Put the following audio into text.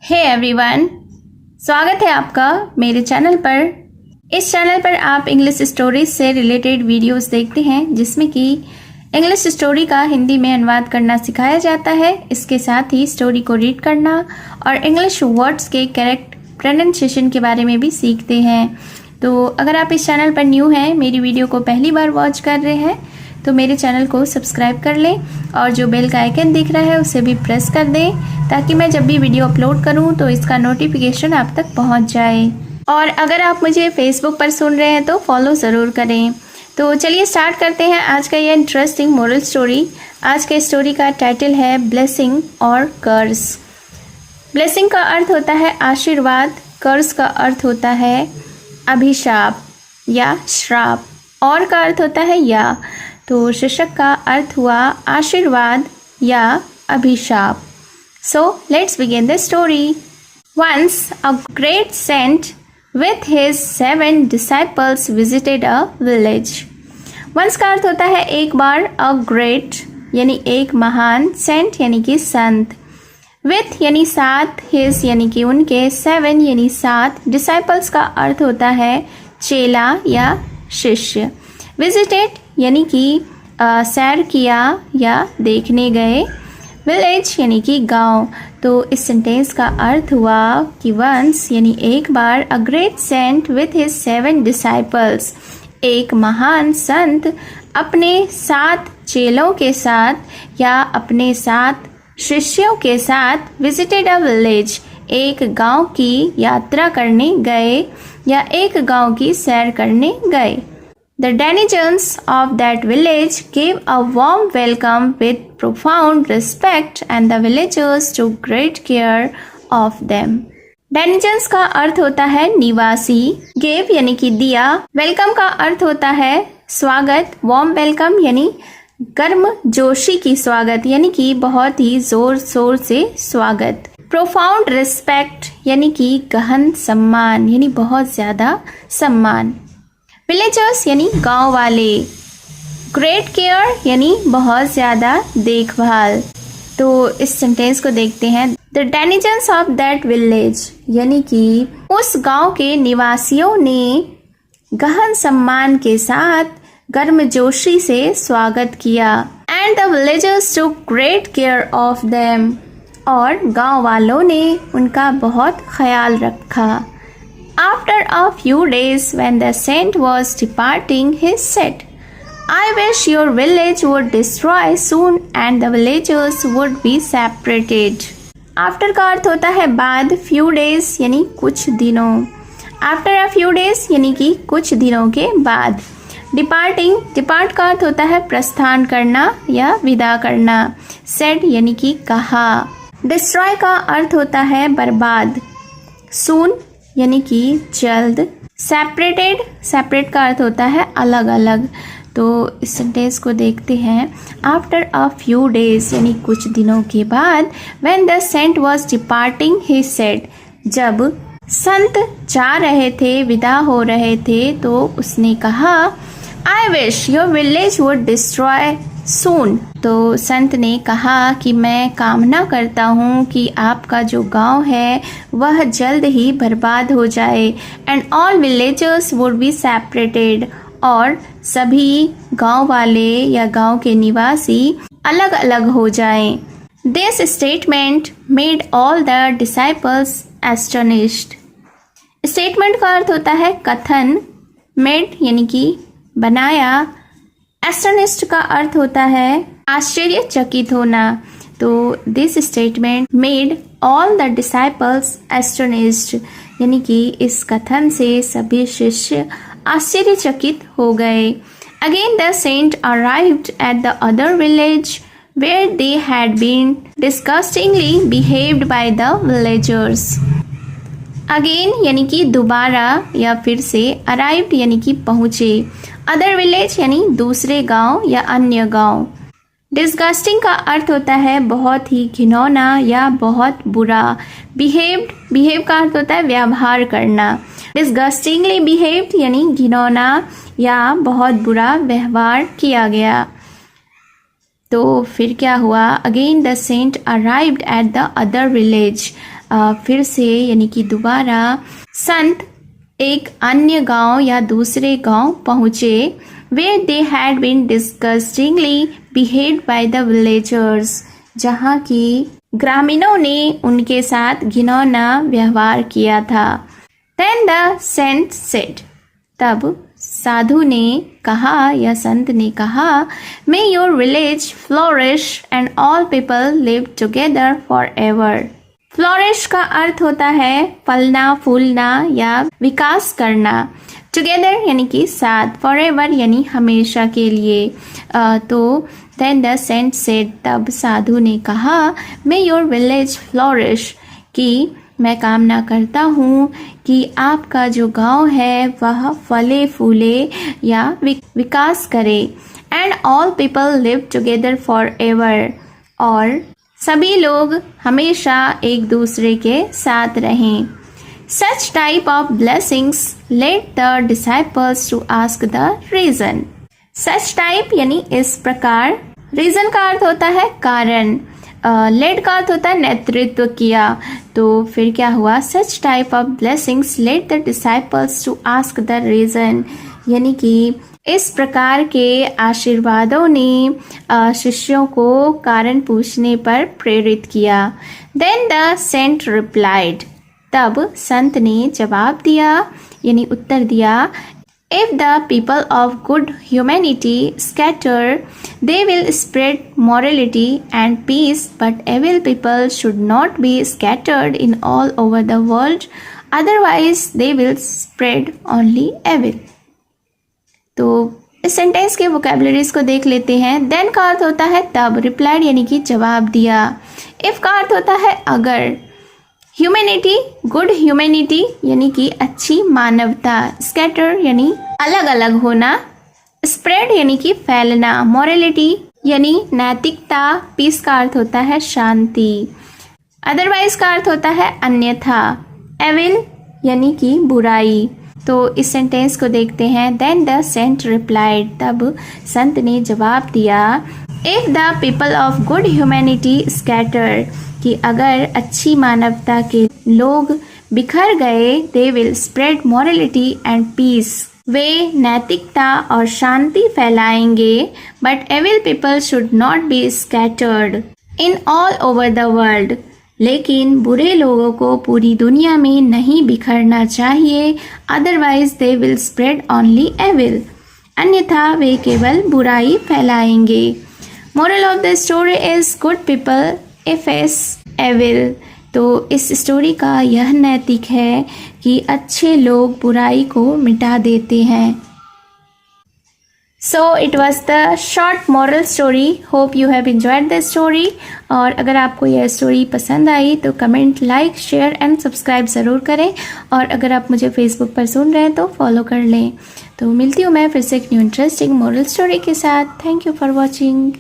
Hey everyone, स्वागत है आपका मेरे चैनल पर। इस चैनल पर आप इंग्लिश स्टोरीज से रिलेटेड वीडियोस देखते हैं जिसमें कि इंग्लिश स्टोरी का हिंदी में अनुवाद करना सिखाया जाता है। इसके साथ ही स्टोरी को रीड करना और इंग्लिश वर्ड्स के करेक्ट प्रोनाउंसिएशन के बारे में भी सीखते हैं। तो अगर आप इस चैनल पर न्यू हैं, मेरी वीडियो को पहली बार वॉच कर रहे हैं, तो मेरे चैनल को सब्सक्राइब कर लें और जो बेल का आइकन दिख रहा है उसे भी प्रेस कर दें ताकि मैं जब भी वीडियो अपलोड करूं तो इसका नोटिफिकेशन आप तक पहुंच जाए। और अगर आप मुझे फेसबुक पर सुन रहे हैं तो फॉलो ज़रूर करें। तो चलिए स्टार्ट करते हैं आज का ये इंटरेस्टिंग मोरल स्टोरी। आज के स्टोरी का टाइटल है ब्लेसिंग और कर्स। ब्लेसिंग का अर्थ होता है आशीर्वाद, कर्स का अर्थ होता है अभिशाप या श्राप, और का अर्थ होता है या। तो शीर्षक का अर्थ हुआ आशीर्वाद या अभिशाप। So let's begin the story. Once a great saint with his 7 disciples visited a village. Once का अर्थ होता है एक बार, a great यानी एक महान, saint यानी कि संत, with यानी साथ, his यानी कि उनके, 7 यानी 7, disciples का अर्थ होता है चेला या शिष्य, visited यानी कि सैर किया या देखने गए, विलेज यानी कि गांव। तो इस सेंटेंस का अर्थ हुआ कि वंस यानी एक बार, a great saint with his 7 disciples, एक महान संत अपने 7 चेलों के साथ या अपने 7 शिष्यों के साथ विजिटेड अ विलेज, एक गांव की यात्रा करने गए या एक गांव की सैर करने गए। The denizens of that village gave a warm welcome with profound respect and the villagers took great care of them. Denizens का अर्थ होता है निवासी, gave यानी कि दिया, welcome का अर्थ होता है स्वागत, warm welcome यानी गर्म जोशी की स्वागत यानी कि बहुत ही जोर शोर से स्वागत, profound respect यानी कि गहन सम्मान यानी बहुत ज़्यादा सम्मान, विलेजर्स यानी गांव वाले, ग्रेट केयर यानी बहुत ज़्यादा देखभाल। तो इस सेंटेंस को देखते हैं। The denizens of that village यानी कि उस गांव के निवासियों ने गहन सम्मान के साथ गर्मजोशी से स्वागत किया। And the villagers took great care of them, और गांव वालों ने उनका बहुत ख्याल रखा। After a few days, when the saint was departing, he said, I wish your village would destroy soon and the villagers would be separated. After का अर्थ होता है बाद, few days यानी कुछ दिनों, after a few days यानी कि कुछ दिनों के बाद। Departing, depart का अर्थ होता है प्रस्थान करना या विदा करना, said यानी कि कहा। Destroy का अर्थ होता है बर्बाद, soon यानी कि जल्द, सेपरेटेड, सेपरेट का अर्थ होता है अलग अलग। तो इस सेंटेंस को देखते हैं। आफ्टर अ फ्यू डेज यानी कुछ दिनों के बाद, when the saint was departing he said, जब संत जा रहे थे, विदा हो रहे थे, तो उसने कहा, I wish your village would destroy soon. तो संत ने कहा कि मैं कामना करता हूँ कि आपका जो गांव है वह जल्द ही बर्बाद हो जाए। And all villagers would be separated, और सभी गांव वाले या गांव के निवासी अलग अलग हो जाएं। This statement made all the disciples astonished. Statement का अर्थ होता है कथन, मेड यानी कि बनाया, एस्टोनिश्ड का अर्थ होता है आश्चर्यचकित होना। तो this statement made all the disciples astonished यानी कि इस कथन से सभी शिष्य आश्चर्यचकित हो गए। Again the saint arrived at the other village where they had been disgustingly behaved by the villagers. Again यानी कि दोबारा या फिर से, अराइव्ड यानी कि पहुँचे, अदर विलेज यानी दूसरे गांव या अन्य गांव। डिस्गस्टिंग का अर्थ होता है बहुत ही घिनौना या बहुत बुरा। बिहेव्ड, बिहेव का अर्थ होता है व्यवहार करना। डिस्गस्टिंगली बिहेव्ड यानी घिनौना या बहुत बुरा व्यवहार किया गया। तो फिर क्या हुआ? Again the saint arrived at the other village. फिर से यानी कि दोबारा संत एक अन्य गांव या दूसरे गांव पहुँचे, where they had been disgustingly behaved by the villagers, जहाँ की ग्रामीणों ने उनके साथ घिनौना व्यवहार किया था। Then the saint said, तब साधु ने कहा या संत ने कहा, May your village flourish and all people live together forever. Flourish का अर्थ होता है फलना फूलना या विकास करना। Together यानी कि साथ, forever यानी हमेशा के लिए। तो then the saint said, तब साधु ने कहा, May your village flourish, कि मैं कामना करता हूँ कि आपका जो गांव है वह फले फूले या विकास करे। And all people live together forever, और सभी लोग हमेशा एक दूसरे के साथ रहें। Such type of blessings led the disciples to ask the reason. Such type यानी इस प्रकार, रीजन का अर्थ होता है कारण, लेड का अर्थ होता है नेतृत्व किया। तो फिर क्या हुआ, such type of blessings led the disciples to ask the reason, यानी कि इस प्रकार के आशीर्वादों ने शिष्यों को कारण पूछने पर प्रेरित किया। देन द सेंट रिप्लाइड, तब संत ने जवाब दिया यानी उत्तर दिया, If the people of good humanity scatter, they will spread morality and peace, but evil people should not be scattered in all over the world, otherwise they will spread only evil. तो इस sentence के vocabularies को देख लेते हैं। Then का अर्थ होता है तब, रिप्लाइड यानी कि जवाब दिया। इफ का अर्थ होता है अगर, ह्यूमैनिटी गुड ह्यूमैनिटी यानी कि अच्छी मानवता, स्कैटर यानी अलग अलग होना, स्प्रेड यानी कि फैलना, मॉरलिटी यानी नैतिकता, पीस का अर्थ होता है शांति, अदरवाइज का अर्थ होता है अन्यथा, एविल यानी कि बुराई। तो इस सेंटेंस को देखते हैं। देन द सेंट रिप्लाइड, तब संत ने जवाब दिया, if the people of good humanity scatter, कि अगर अच्छी मानवता के लोग बिखर गए, they will spread morality and peace, वे नैतिकता और शांति फैलाएंगे। But evil people should not be scattered in all over the world, लेकिन बुरे लोगों को पूरी दुनिया में नहीं बिखरना चाहिए, otherwise they will spread only evil, अन्यथा वे केवल बुराई फैलाएंगे। Moral of the story is good people efface evil. तो इस स्टोरी का यह नैतिक है कि अच्छे लोग बुराई को मिटा देते हैं। So it was the short moral story. Hope you have enjoyed the story. और अगर आपको यह स्टोरी पसंद आई तो comment, like, share and subscribe ज़रूर करें। और अगर आप मुझे फेसबुक पर सुन रहे हैं तो फॉलो कर लें। तो मिलती हूँ मैं फिर से एक न्यू इंटरेस्टिंग मॉरल स्टोरी के साथ। Thank you for watching.